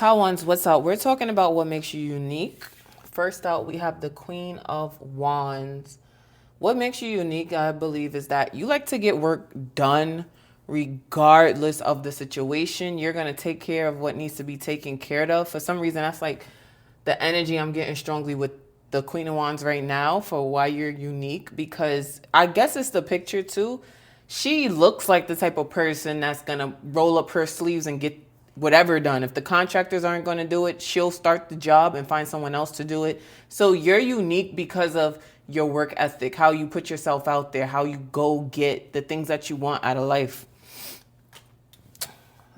Tall ones, what's up? We're talking about what makes you unique. First out, we have the Queen of Wands. What makes you unique, I believe, is that you like to get work done regardless of the situation. You're going to take care of what needs to be taken care of. For some reason, that's like the energy I'm getting strongly with the Queen of Wands right now for why you're unique, because I guess it's the picture too. She looks like the type of person that's going to roll up her sleeves and get whatever done. If the contractors aren't going to do it, she'll start the job and find someone else to do it. So you're unique because of your work ethic, how you put yourself out there, how you go get the things that you want out of life.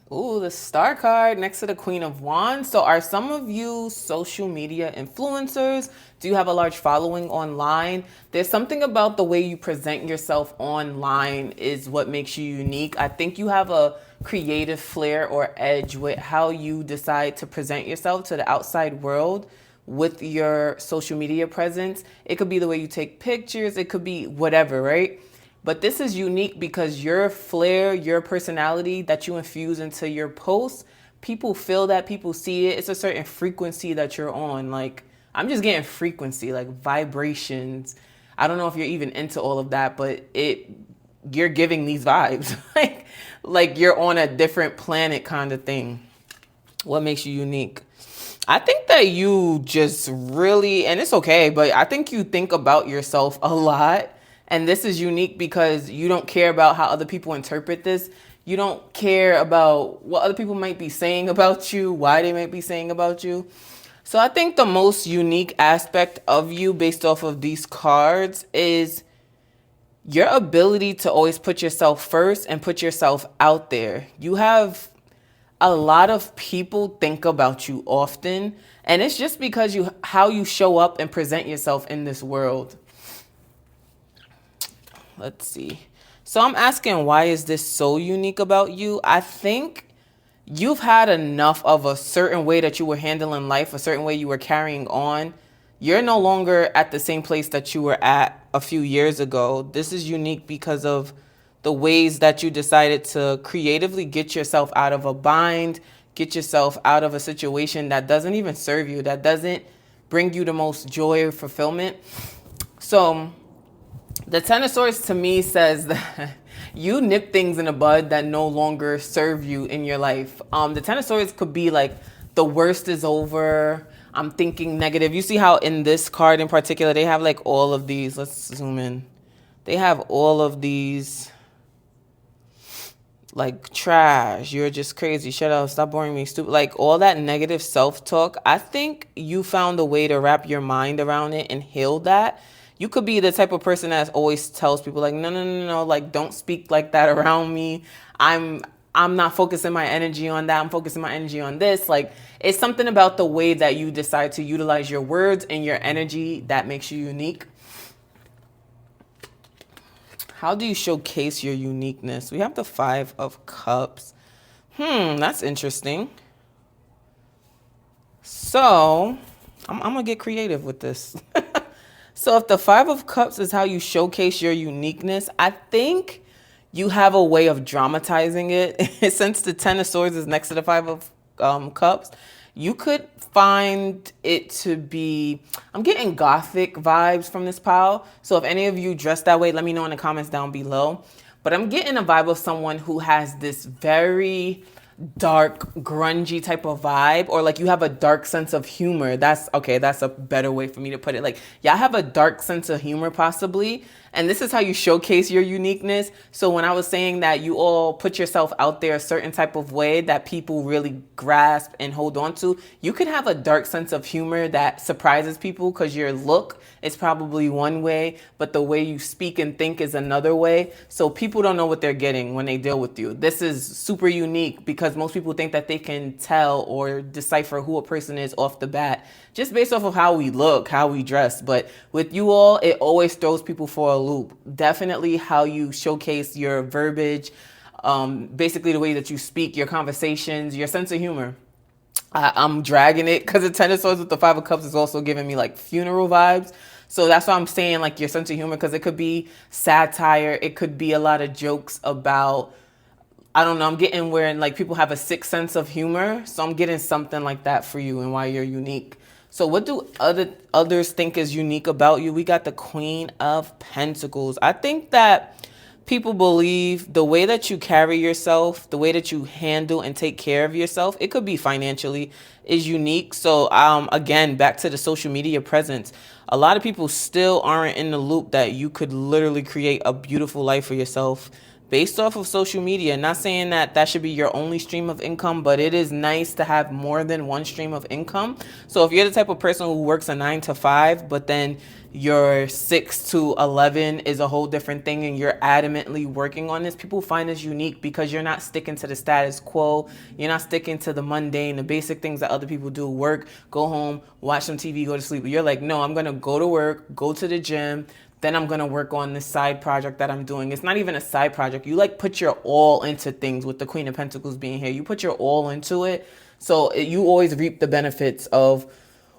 Ooh, the Star card next to the Queen of Wands. So are some of you social media influencers? Do you have a large following online? There's something about the way you present yourself online is what makes you unique. I think you have a creative flair or edge with how you decide to present yourself to the outside world with your social media presence. It could be the way you take pictures. It could be whatever, right? But this is unique because your flair, your personality that you infuse into your posts, people feel that, people see it. It's a certain frequency that you're on. Like, I'm just getting frequency, like vibrations. I don't know if you're even into all of that, but you're giving these vibes. like you're on a different planet kind of thing. What makes you unique? I think that you just really, and it's okay, but I think you think about yourself a lot. And this is unique because you don't care about how other people interpret this. You don't care about what other people might be saying about you, why they might be saying about you. So I think the most unique aspect of you based off of these cards is your ability to always put yourself first and put yourself out there. You have a lot of people think about you often, and it's just because how you show up and present yourself in this world. Let's see. So I'm asking, why is this so unique about you? I think you've had enough of a certain way that you were handling life, a certain way you were carrying on. You're no longer at the same place that you were at a few years ago. This is unique because of the ways that you decided to creatively get yourself out of a bind, get yourself out of a situation that doesn't even serve you, that doesn't bring you the most joy or fulfillment. So the Ten of Swords to me says that you nip things in the bud that no longer serve you in your life. The Ten of Swords could be like the worst is over. I'm thinking negative. You see how in this card in particular, they have like all of these. Let's zoom in. They have all of these like trash. You're just crazy. Shut up. Stop boring me. Stupid. Like all that negative self-talk. I think you found a way to wrap your mind around it and heal that. You could be the type of person that always tells people like, no, like don't speak like that around me. I'm not focusing my energy on that. I'm focusing my energy on this. Like it's something about the way that you decide to utilize your words and your energy that makes you unique. How do you showcase your uniqueness? We have the Five of Cups. That's interesting. So I'm gonna get creative with this. So if the Five of Cups is how you showcase your uniqueness, I think you have a way of dramatizing it. Since the Ten of Swords is next to the Five of Cups, you could find it to be, I'm getting gothic vibes from this pile. So if any of you dress that way, let me know in the comments down below. But I'm getting a vibe of someone who has this very dark, grungy type of vibe, or like you have a dark sense of humor. That's okay. That's a better way for me to put it. Like, y'all have a dark sense of humor possibly. And this is how you showcase your uniqueness. So when I was saying that you all put yourself out there a certain type of way that people really grasp and hold on to, you could have a dark sense of humor that surprises people because your look is probably one way, but the way you speak and think is another way. So people don't know what they're getting when they deal with you. This is super unique because most people think that they can tell or decipher who a person is off the bat just based off of how we look, how we dress. But with you all, it always throws people for a loop. Definitely how you showcase your verbiage, basically the way that you speak, your conversations, your sense of humor. I'm dragging it because the Ten of Swords with the Five of Cups is also giving me like funeral vibes. So that's why I'm saying like your sense of humor, because it could be satire. It could be a lot of jokes about I don't know, I'm getting where like people have a sixth sense of humor. So I'm getting something like that for you and why you're unique. So what do others think is unique about you? We got the Queen of Pentacles. I think that people believe the way that you carry yourself, the way that you handle and take care of yourself, it could be financially, is unique. So again, back to the social media presence. A lot of people still aren't in the loop that you could literally create a beautiful life for yourself based off of social media. Not saying that that should be your only stream of income, but it is nice to have more than one stream of income. So if you're the type of person who works a 9 to 5, but then your 6 to 11 is a whole different thing and you're adamantly working on this, people find this unique because you're not sticking to the status quo. You're not sticking to the mundane, the basic things that other people do. Work, go home, watch some TV, go to sleep. You're like, no, I'm going to go to work, go to the gym, then I'm going to work on this side project that I'm doing. It's not even a side project. You like put your all into things with the Queen of Pentacles being here. You put your all into it. So you always reap the benefits of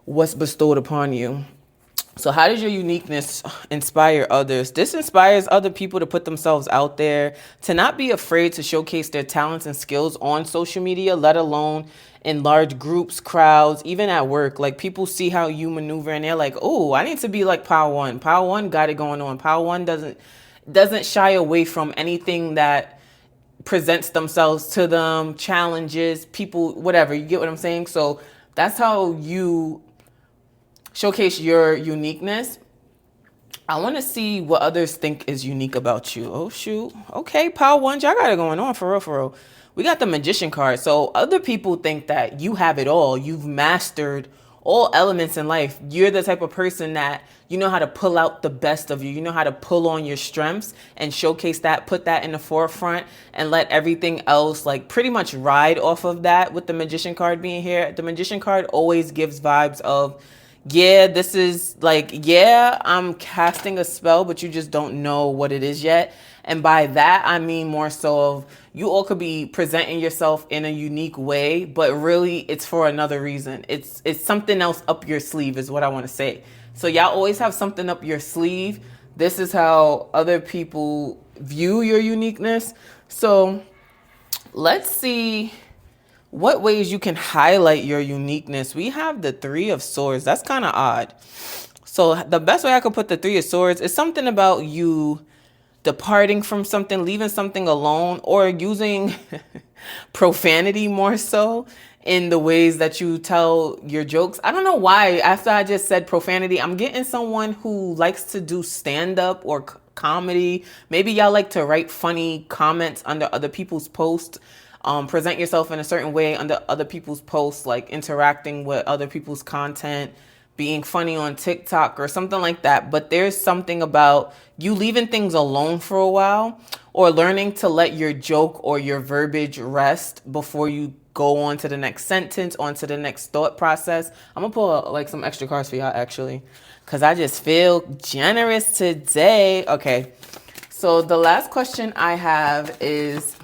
what's bestowed upon you. So how does your uniqueness inspire others? This inspires other people to put themselves out there, to not be afraid to showcase their talents and skills on social media, let alone in large groups, crowds, even at work. Like people see how you maneuver and they're like, oh, I need to be like Power One. Power One got it going on. Power One doesn't shy away from anything that presents themselves to them, challenges, people, whatever. You get what I'm saying? So that's how you showcase your uniqueness. I want to see what others think is unique about you. Oh, shoot. Okay, Power One, y'all got it going on for real, for real. We got the Magician card. So other people think that you have it all. You've mastered all elements in life. You're the type of person that you know how to pull out the best of you. You know how to pull on your strengths and showcase that, put that in the forefront and let everything else like pretty much ride off of that. With the Magician card being here, the Magician card always gives vibes of, yeah, this is like, yeah, I'm casting a spell, but you just don't know what it is yet. And by that, I mean more so of you all could be presenting yourself in a unique way, but really it's for another reason. It's something else up your sleeve is what I want to say. So y'all always have something up your sleeve. This is how other people view your uniqueness. So let's see what ways you can highlight your uniqueness. We have the Three of Swords. That's kind of odd. So the best way I could put the Three of Swords is something about you departing from something, leaving something alone, or using profanity more so in the ways that you tell your jokes. I don't know why after I just said profanity, I'm getting someone who likes to do stand-up or comedy. Maybe y'all like to write funny comments under other people's posts. Present yourself in a certain way under other people's posts, like interacting with other people's content, being funny on TikTok or something like that. But there's something about you leaving things alone for a while or learning to let your joke or your verbiage rest before you go on to the next sentence, on to the next thought process. I'm going to pull like some extra cards for y'all actually, because I just feel generous today. Okay, so the last question I have is,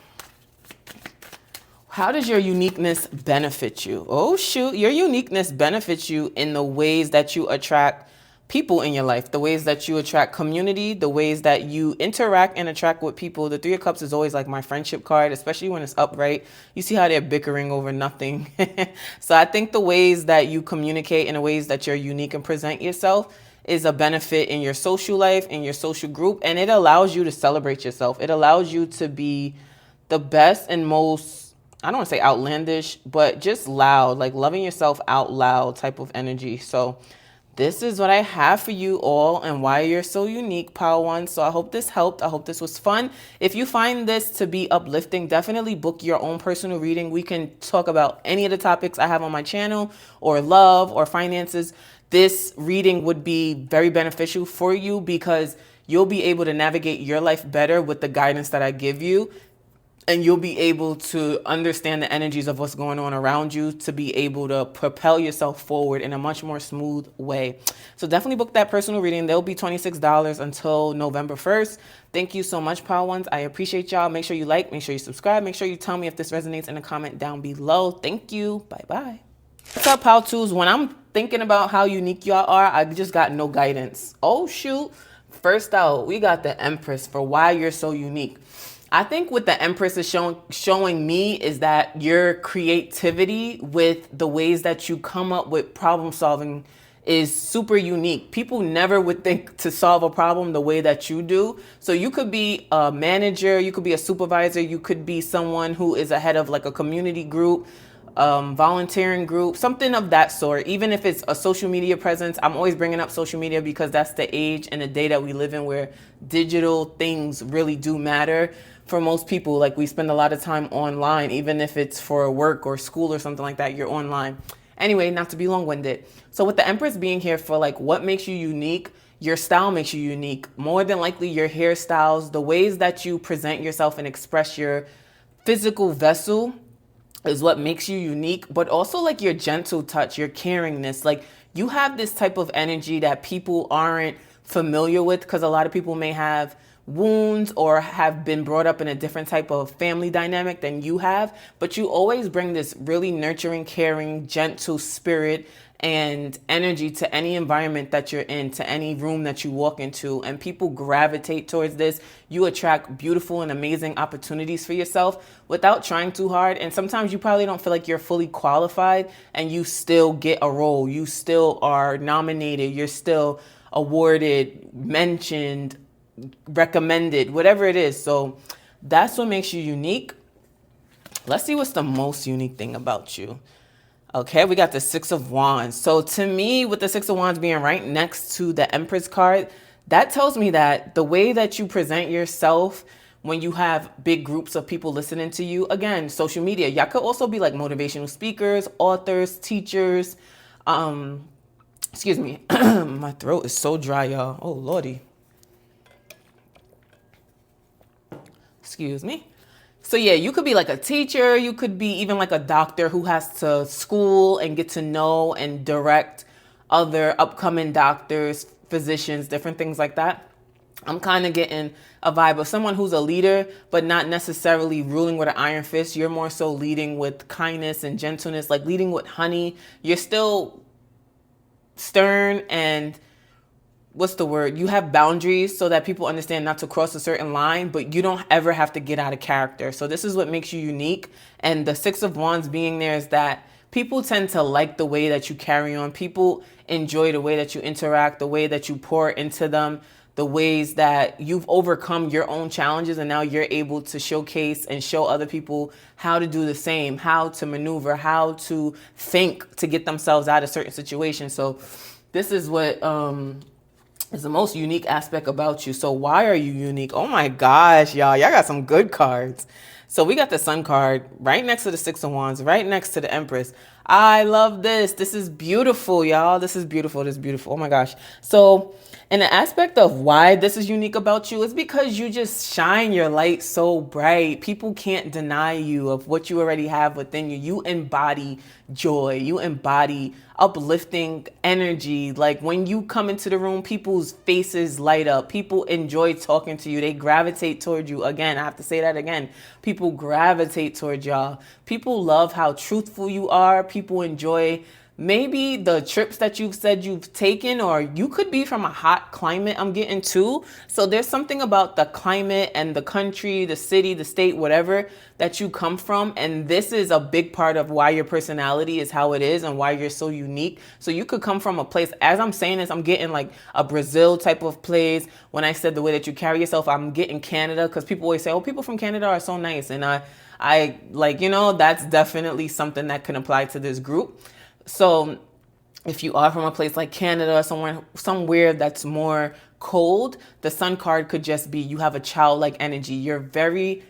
how does your uniqueness benefit you? Oh, shoot. Your uniqueness benefits you in the ways that you attract people in your life, the ways that you attract community, the ways that you interact and attract with people. The Three of Cups is always like my friendship card, especially when it's upright. You see how they're bickering over nothing. So I think the ways that you communicate and the ways that you're unique and present yourself is a benefit in your social life, in your social group, and it allows you to celebrate yourself. It allows you to be the best and most, I don't want to say outlandish, but just loud, like loving yourself out loud type of energy. So this is what I have for you all and why you're so unique, Power One. So I hope this helped. I hope this was fun. If you find this to be uplifting, definitely book your own personal reading. We can talk about any of the topics I have on my channel, or love or finances. This reading would be very beneficial for you because you'll be able to navigate your life better with the guidance that I give you. And you'll be able to understand the energies of what's going on around you to be able to propel yourself forward in a much more smooth way. So definitely book that personal reading. They'll be $26 until November 1st. Thank you so much, Power Ones. I appreciate y'all. Make sure you like, make sure you subscribe, make sure you tell me if this resonates in a comment down below. Thank you. Bye-bye. What's up, Power Twos? When I'm thinking about how unique y'all are, I just got no guidance. Oh, shoot. First out, we got the Empress for why you're so unique. I think what the Empress is showing me is that your creativity with the ways that you come up with problem solving is super unique. People never would think to solve a problem the way that you do. So you could be a manager, you could be a supervisor, you could be someone who is a head of like a community group, volunteering group, something of that sort. Even if it's a social media presence, I'm always bringing up social media because that's the age and the day that we live in where digital things really do matter. For most people, like we spend a lot of time online, even if it's for work or school or something like that, you're online. Anyway, not to be long-winded. So with the Empress being here for like what makes you unique, your style makes you unique. More than likely your hairstyles, the ways that you present yourself and express your physical vessel is what makes you unique, but also like your gentle touch, your caringness. Like you have this type of energy that people aren't familiar with because a lot of people may have wounds or have been brought up in a different type of family dynamic than you have, but you always bring this really nurturing, caring, gentle spirit and energy to any environment that you're in, to any room that you walk into, and people gravitate towards this. You attract beautiful and amazing opportunities for yourself without trying too hard. And sometimes you probably don't feel like you're fully qualified and you still get a role. You still are nominated. You're still awarded, mentioned, recommended, whatever it is. So that's what makes you unique. Let's see what's the most unique thing about you. Okay, we got the Six of Wands. So to me, with the Six of Wands being right next to the Empress card, that tells me that the way that you present yourself when you have big groups of people listening to you, again, social media, y'all could also be like motivational speakers, authors, teachers. Excuse me, my throat is so dry, y'all. Oh, Lordy. Excuse me. So yeah, you could be like a teacher. You could be even like a doctor who has to school and get to know and direct other upcoming doctors, physicians, different things like that. I'm kind of getting a vibe of someone who's a leader, but not necessarily ruling with an iron fist. You're more so leading with kindness and gentleness, like leading with honey. You're still stern and what's the word? You have boundaries so that people understand not to cross a certain line, but you don't ever have to get out of character. So this is what makes you unique. And the Six of Wands being there is that people tend to like the way that you carry on. People enjoy the way that you interact, the way that you pour into them, the ways that you've overcome your own challenges. And now you're able to showcase and show other people how to do the same, how to maneuver, how to think to get themselves out of certain situations. So this is what, is the most unique aspect about you. So why are you unique? Oh my gosh, y'all got some good cards. So we got the Sun card right next to the Six of Wands, right next to the Empress. I love this. This is beautiful, y'all. This is beautiful. This is beautiful. Oh my gosh. So in the aspect of why this is unique about you is because you just shine your light so bright. People can't deny you of what you already have within you. You embody joy. You embody uplifting energy. Like when you come into the room, people's faces light up. People enjoy talking to you. They gravitate toward you. Again, I have to say that again. People gravitate toward y'all. People love how truthful you are. People enjoy maybe the trips that you've said you've taken, or you could be from a hot climate I'm getting too. So there's something about the climate and the country, the city, the state, whatever that you come from. And this is a big part of why your personality is how it is and why you're so unique. So you could come from a place, as I'm saying this, I'm getting like a Brazil type of place. When I said the way that you carry yourself, I'm getting Canada, because people always say, oh, people from Canada are so nice. And I like, that's definitely something that can apply to this group. So if you are from a place like Canada, somewhere that's more cold, the Sun card could just be you have a childlike energy. You're very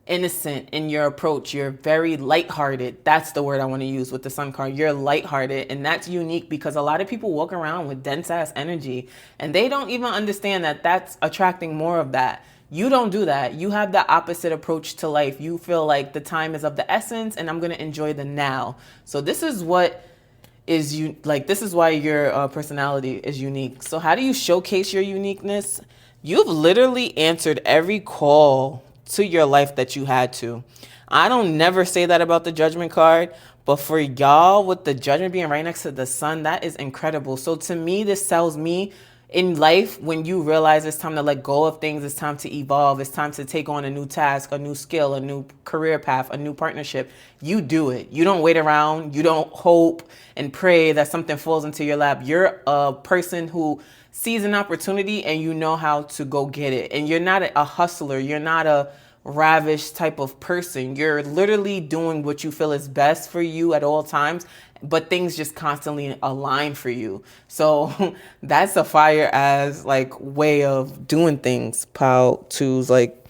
innocent in your approach. You're very lighthearted. That's the word I want to use with the Sun card. You're lighthearted, and that's unique because a lot of people walk around with dense ass energy and they don't even understand that that's attracting more of that. You don't do that. You have the opposite approach to life. You feel like the time is of the essence and I'm going to enjoy the now. So this is what is you like, this is why your personality is unique. So how do you showcase your uniqueness? You've literally answered every call to your life that you had to. I don't never say that about the Judgment card, but for y'all with the Judgment being right next to the Sun, that is incredible. So to me, this tells me in life, when you realize it's time to let go of things, it's time to evolve, it's time to take on a new task, a new skill, a new career path, a new partnership, you do it. You don't wait around. You don't hope and pray that something falls into your lap. You're a person who sees an opportunity and you know how to go get it. And you're not a hustler. You're not a ravish type of person. You're literally doing what you feel is best for you at all times, but things just constantly align for you. So that's a fire as like way of doing things, pal. Twos, like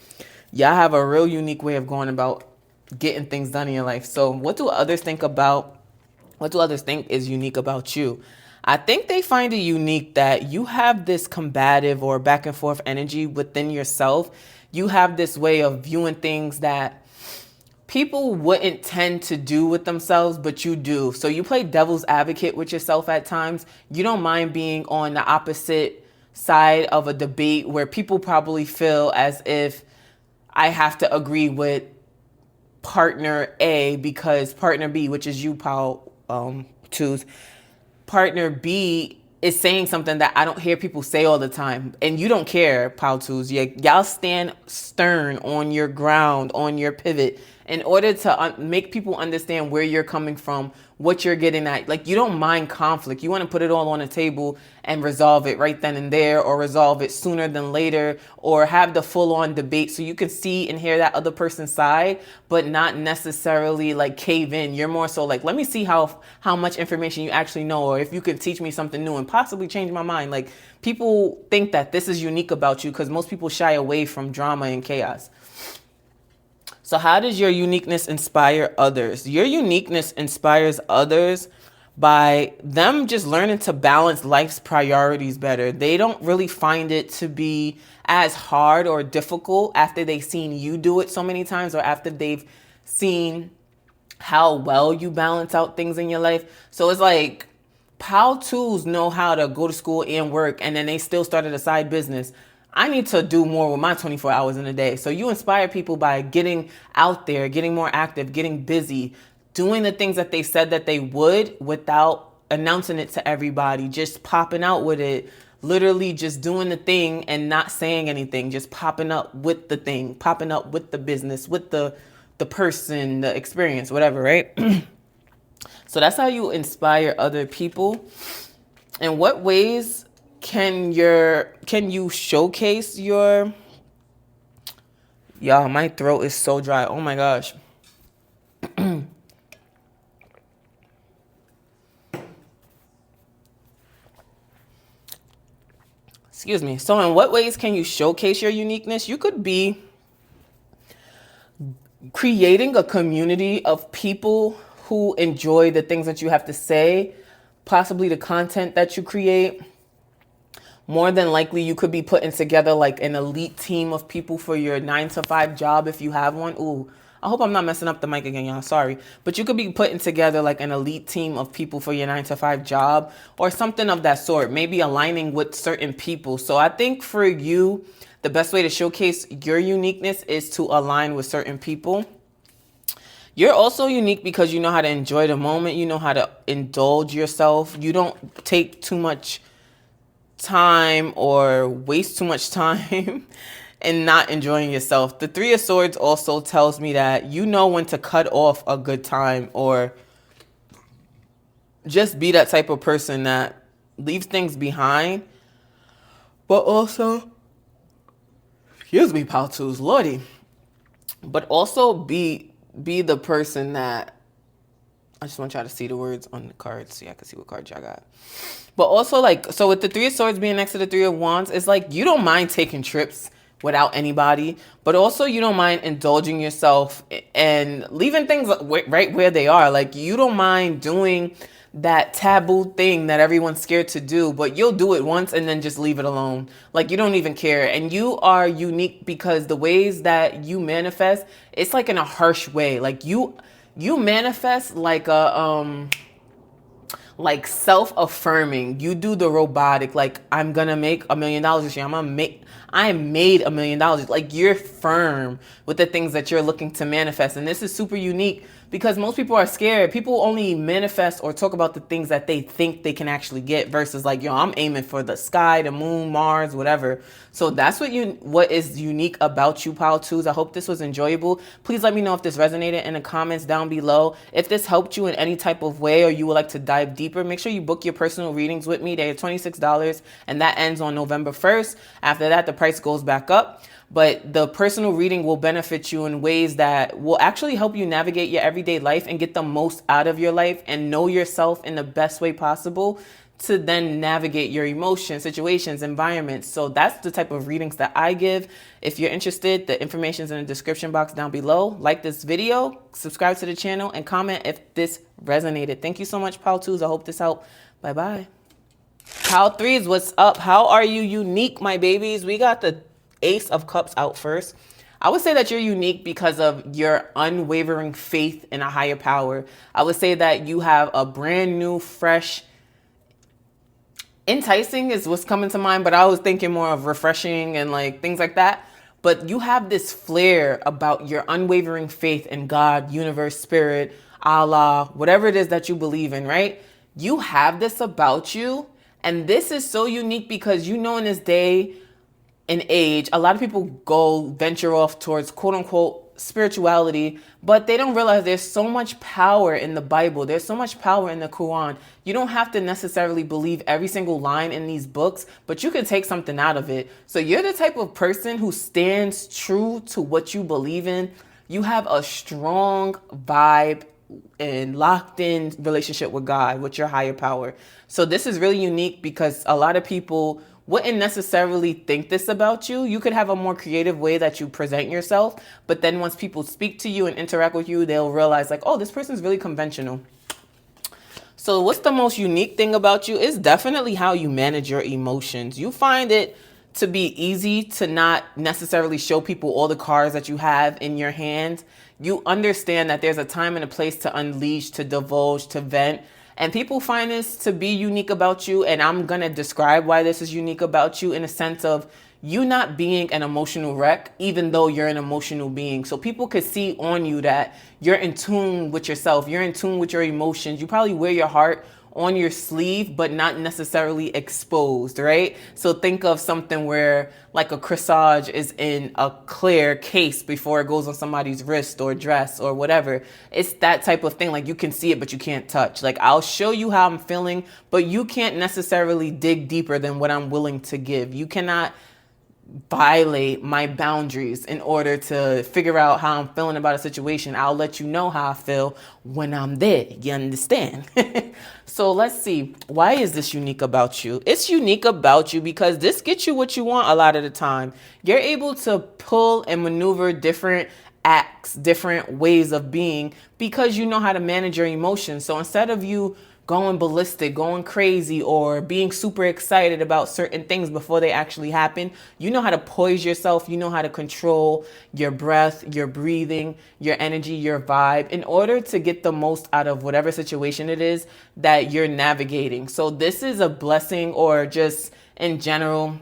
y'all have a real unique way of going about getting things done in your life. So what do others think about, what do others think is unique about you? I think they find it unique that you have this combative or back and forth energy within yourself. You have this way of viewing things that people wouldn't tend to do with themselves, but you do. So you play devil's advocate with yourself at times. You don't mind being on the opposite side of a debate where people probably feel as if I have to agree with partner A because partner B, which is you, Paul, twos, partner B is saying something that I don't hear people say all the time. And you don't care, Pal Twos. Y'all stand stern on your ground, on your pivot, in order to make people understand where you're coming from, what you're getting at. Like, you don't mind conflict. You want to put it all on the table and resolve it right then and there, or resolve it sooner than later, or have the full-on debate so you can see and hear that other person's side, but not necessarily like cave in. You're more so like, let me see how much information you actually know, or if you could teach me something new and possibly change my mind. Like, people think that this is unique about you because most people shy away from drama and chaos. So how does your uniqueness inspire others? Your uniqueness inspires others by them just learning to balance life's priorities better. They don't really find it to be as hard or difficult after they've seen you do it so many times, or after they've seen how well you balance out things in your life. So it's like, Pal twos know how to go to school and work, and then they still started a side business. I need to do more with my 24 hours in a day. So you inspire people by getting out there, getting more active, getting busy, doing the things that they said that they would without announcing it to everybody, just popping out with it, literally just doing the thing and not saying anything, just popping up with the thing, popping up with the business, with the person, the experience, whatever, right? So that's how you inspire other people. In what ways can you showcase your, y'all, my throat is so dry. Oh my gosh. Excuse me. So in what ways can you showcase your uniqueness? You could be creating a community of people who enjoy the things that you have to say, possibly the content that you create. More than likely, you could be putting together like an elite team of people for your 9-to-5 job if you have one. Ooh, I hope I'm not messing up the mic again, y'all. Sorry. But you could be putting together like an elite team of people for your 9-to-5 job or something of that sort, maybe aligning with certain people. So I think for you, the best way to showcase your uniqueness is to align with certain people. You're also unique because you know how to enjoy the moment. You know how to indulge yourself. You don't take too much time or waste too much time and not enjoying yourself. The Three of Swords also tells me that you know when to cut off a good time, or just be that type of person that leaves things behind, but also, excuse me, pal twos, lordy, but also be the person that, I just want y'all to see the words on the cards so y'all can see what cards y'all got. But also, like, so with the Three of Swords being next to the Three of Wands, it's like you don't mind taking trips without anybody, but also you don't mind indulging yourself and leaving things right where they are. Like, you don't mind doing that taboo thing that everyone's scared to do, but you'll do it once and then just leave it alone. Like, you don't even care. And you are unique because the ways that you manifest, it's like in a harsh way. Like, you manifest like a like self-affirming. You do the robotic, like, I'm gonna make $1 million this year. I'm I made $1 million. Like, you're firm with the things that you're looking to manifest. And this is super unique because most people are scared. People only manifest or talk about the things that they think they can actually get versus like, yo, I'm aiming for the sky, the moon, Mars, whatever. So that's what is unique about you, Pile 2s. I hope this was enjoyable. Please let me know if this resonated in the comments down below. If this helped you in any type of way or you would like to dive deeper, make sure you book your personal readings with me. They're $26 and that ends on November 1st. After that, the price goes back up. But the personal reading will benefit you in ways that will actually help you navigate your everyday life and get the most out of your life and know yourself in the best way possible to then navigate your emotions, situations, environments. So that's the type of readings that I give. If you're interested, the information is in the description box down below. Like this video, subscribe to the channel, and comment if this resonated. Thank you so much, Pile 2s. I hope this helped. Bye-bye. Pile 3s, what's up? How are you unique, my babies? We got the Ace of Cups out first. I would say that you're unique because of your unwavering faith in a higher power. I would say that you have a brand new, fresh, enticing is what's coming to mind, but I was thinking more of refreshing and like things like that. But you have this flair about your unwavering faith in God, universe, spirit, Allah, whatever it is that you believe in, right? You have this about you. And this is so unique because you know in this day and age, a lot of people venture off towards quote unquote spirituality, but they don't realize there's so much power in the Bible. There's so much power in the Quran. You don't have to necessarily believe every single line in these books, but you can take something out of it. So you're the type of person who stands true to what you believe in. You have a strong vibe and locked in relationship with God, with your higher power. So this is really unique because a lot of people wouldn't necessarily think this about you. You could have a more creative way that you present yourself, but then once people speak to you and interact with you, they'll realize like, oh, this person's really conventional. So what's the most unique thing about you is definitely how you manage your emotions. You find it to be easy to not necessarily show people all the cards that you have in your hand. You understand that there's a time and a place to unleash, to divulge, to vent. And people find this to be unique about you. And I'm going to describe why this is unique about you in a sense of you not being an emotional wreck, even though you're an emotional being. So people could see on you that you're in tune with yourself. You're in tune with your emotions. You probably wear your heart on your sleeve, but not necessarily exposed, right? So think of something where like a corsage is in a clear case before it goes on somebody's wrist or dress or whatever. It's that type of thing. Like you can see it, but you can't touch. Like I'll show you how I'm feeling, but you can't necessarily dig deeper than what I'm willing to give. You cannot violate my boundaries in order to figure out how I'm feeling about a situation. I'll let you know how I feel when I'm there. You understand? So let's see. Why is this unique about you? It's unique about you because this gets you what you want a lot of the time. You're able to pull and maneuver different acts, different ways of being because you know how to manage your emotions. So instead of you going ballistic, going crazy, or being super excited about certain things before they actually happen, you know how to poise yourself. You know how to control your breath, your breathing, your energy, your vibe in order to get the most out of whatever situation it is that you're navigating. So this is a blessing, or just in general,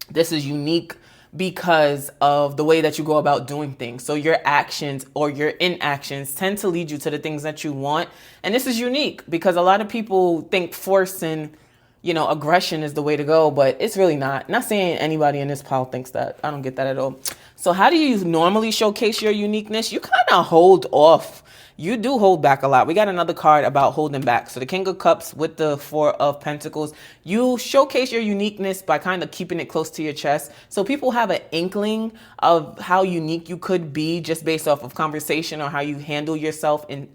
this is unique because of the way that you go about doing things. So your actions or your inactions tend to lead you to the things that you want. And this is unique because a lot of people think force and, aggression is the way to go, but it's really not. Not saying anybody in this pile thinks that. I don't get that at all. So how do you normally showcase your uniqueness? You kind of hold off. You do hold back a lot. We got another card about holding back. So the King of Cups with the Four of Pentacles. You showcase your uniqueness by kind of keeping it close to your chest. So people have an inkling of how unique you could be just based off of conversation or how you handle yourself in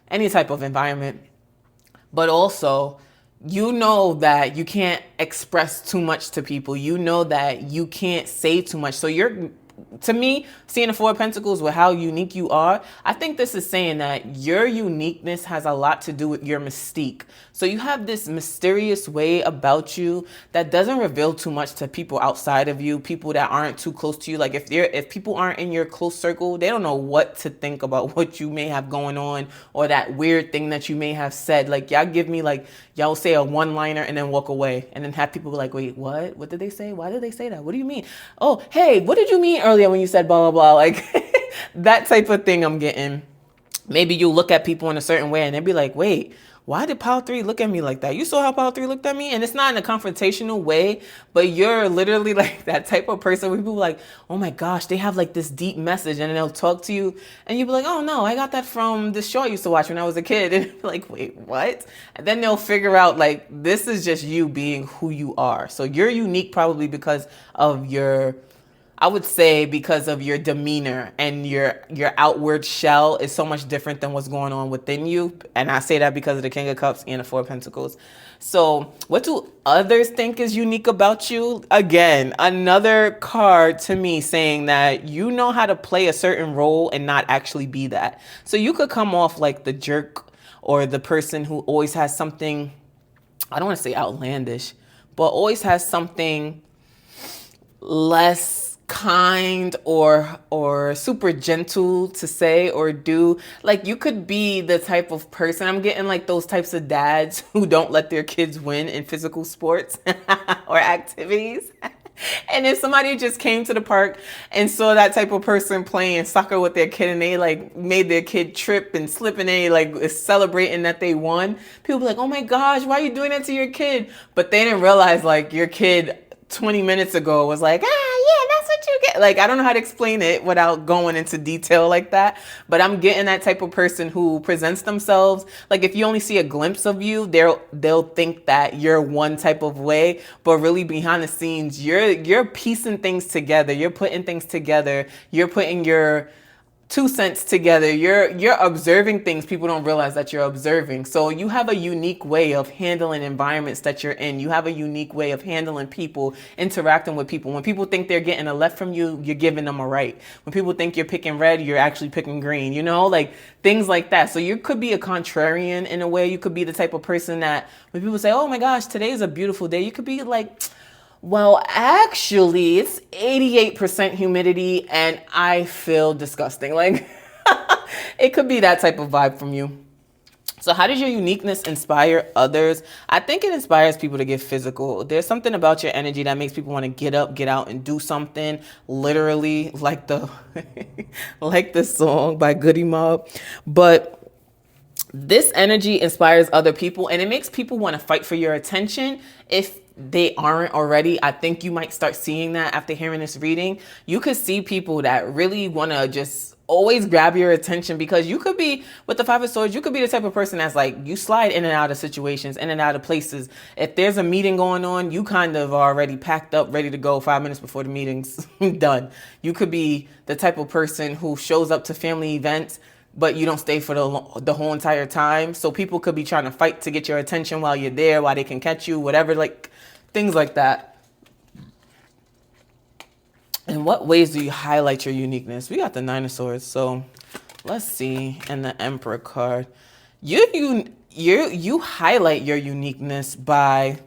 any type of environment. But also, you know that you can't express too much to people. You know that you can't say too much. So you're to me, seeing the Four of Pentacles with how unique you are, I think this is saying that your uniqueness has a lot to do with your mystique. So you have this mysterious way about you that doesn't reveal too much to people outside of you, people that aren't too close to you. Like if people aren't in your close circle, they don't know what to think about what you may have going on or that weird thing that you may have said. Like y'all give me like, y'all say a one-liner and then walk away and then have people be like, wait, what? What did they say? Why did they say that? What do you mean? Oh, hey, what did you mean earlier when you said blah, blah, blah? Like that type of thing I'm getting. Maybe you look at people in a certain way and they'll be like, wait, why did Pile 3 look at me like that? You saw how Pile 3 looked at me? And it's not in a confrontational way, but you're literally like that type of person where people are like, oh my gosh, they have like this deep message, and then they'll talk to you and you'll be like, oh no, I got that from this show I used to watch when I was a kid. And you're like, wait, what? And then they'll figure out like, this is just you being who you are. So you're unique probably because of your, I would say because of your demeanor and your outward shell is so much different than what's going on within you. And I say that because of the King of Cups and the Four of Pentacles. So what do others think is unique about you? Again, another card to me saying that you know how to play a certain role and not actually be that. So you could come off like the jerk or the person who always has something, I don't want to say outlandish, but always has something less kind or super gentle to say or do. Like you could be the type of person, I'm getting like those types of dads who don't let their kids win in physical sports or activities. And if somebody just came to the park and saw that type of person playing soccer with their kid and they like made their kid trip and slip and they like is celebrating that they won, people be like, oh my gosh, why are you doing that to your kid? But they didn't realize like your kid 20 minutes ago was like, yeah, that's what you get. Like, I don't know how to explain it without going into detail like that, but I'm getting that type of person who presents themselves. Like if you only see a glimpse of you, they'll think that you're one type of way, but really behind the scenes, you're piecing things together. You're putting things together. You're putting your 2 cents together. You're observing things people don't realize that you're observing. So you have a unique way of handling environments that you're in. You have a unique way of handling people, interacting with people. When people think they're getting a left from you, you're giving them a right. When people think you're picking red, you're actually picking green, you know, like things like that. So you could be a contrarian in a way. You could be the type of person that when people say, oh my gosh, today's a beautiful day, you could be like, well, actually, it's 88% humidity and I feel disgusting. Like, it could be that type of vibe from you. So how does your uniqueness inspire others? I think it inspires people to get physical. There's something about your energy that makes people want to get up, get out and do something, literally like the like the song by Goody Mob. But this energy inspires other people and it makes people want to fight for your attention if they aren't already. I think you might start seeing that after hearing this reading. You could see people that really want to just always grab your attention because you could be, with the Five of Swords, you could be the type of person that's like, you slide in and out of situations, in and out of places. If there's a meeting going on, you kind of are already packed up, ready to go 5 minutes before the meeting's done. You could be the type of person who shows up to family events, but you don't stay for the whole entire time. So people could be trying to fight to get your attention while you're there, while they can catch you, whatever, like things like that. In what ways do you highlight your uniqueness? We got the Nine of Swords. So let's see. And the Emperor card. You highlight your uniqueness by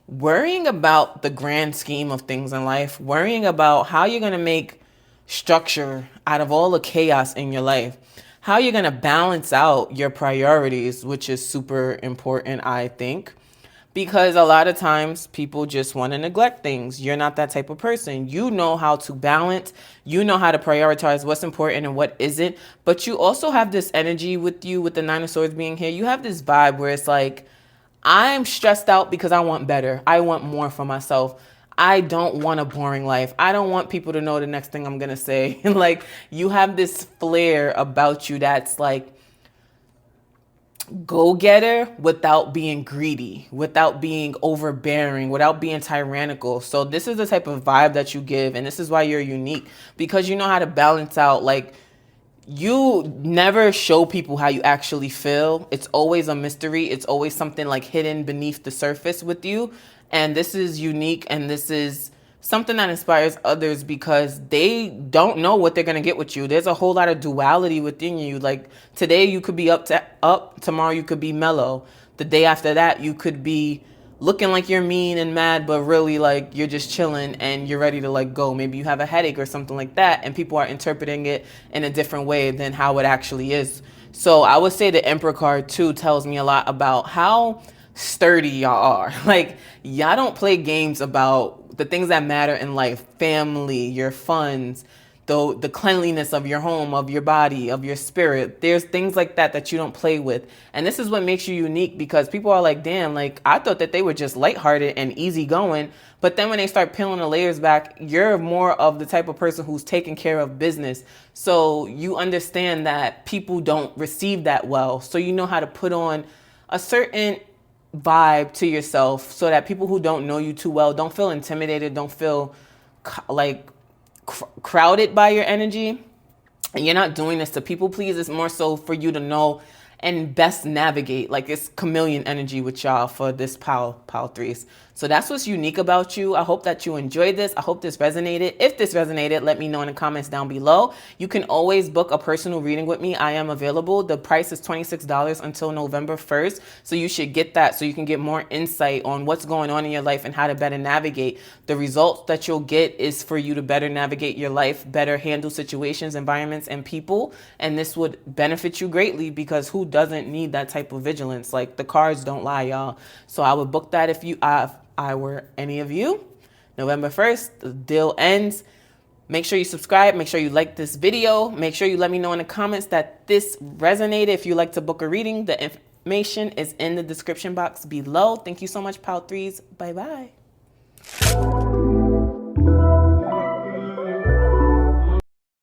worrying about the grand scheme of things in life, worrying about how you're going to make structure out of all the chaos in your life, how you're going to balance out your priorities, which is super important, I think. Because a lot of times people just want to neglect things. You're not that type of person. You know how to balance. You know how to prioritize what's important and what isn't. But you also have this energy with you, with the Nine of Swords being here. You have this vibe where it's like, I'm stressed out because I want better. I want more for myself. I don't want a boring life. I don't want people to know the next thing I'm going to say. Like, you have this flair about you that's like, go-getter without being greedy, without being overbearing, without being tyrannical. So this is the type of vibe that you give, and this is why you're unique, because you know how to balance out. Like, you never show people how you actually feel. It's always a mystery. It's always something like hidden beneath the surface with you. And this is unique, and this is something that inspires others because they don't know what they're going to get with you. There's a whole lot of duality within you. Like today you could be up, tomorrow you could be mellow. The day after that you could be looking like you're mean and mad, but really like you're just chilling and you're ready to like go. Maybe you have a headache or something like that, and people are interpreting it in a different way than how it actually is. So I would say the Emperor card too tells me a lot about how sturdy y'all are. Like y'all don't play games about the things that matter in life: family, your funds, the cleanliness of your home, of your body, of your spirit. There's things like that that you don't play with. And this is what makes you unique, because people are like, damn, like I thought that they were just lighthearted and easygoing. But then when they start peeling the layers back, you're more of the type of person who's taking care of business. So you understand that people don't receive that well. So you know how to put on a certain vibe to yourself so that people who don't know you too well don't feel intimidated, don't feel like crowded by your energy. And you're not doing this to people please. It's more so for you to know and best navigate. Like it's chameleon energy with y'all for this power threes. So that's what's unique about you. I hope that you enjoyed this. I hope this resonated. If this resonated, let me know in the comments down below. You can always book a personal reading with me. I am available. The price is $26 until November 1st. So you should get that so you can get more insight on what's going on in your life and how to better navigate. The results that you'll get is for you to better navigate your life, better handle situations, environments, and people. And this would benefit you greatly, because who doesn't need that type of vigilance? Like the cards don't lie, y'all. So I would book that if I were any of you. November 1st, the deal ends. Make sure you subscribe. Make sure you like this video. Make sure you let me know in the comments that this resonated. If you like to book a reading, the information is in the description box below. Thank you so much, Pal Threes. Bye-bye.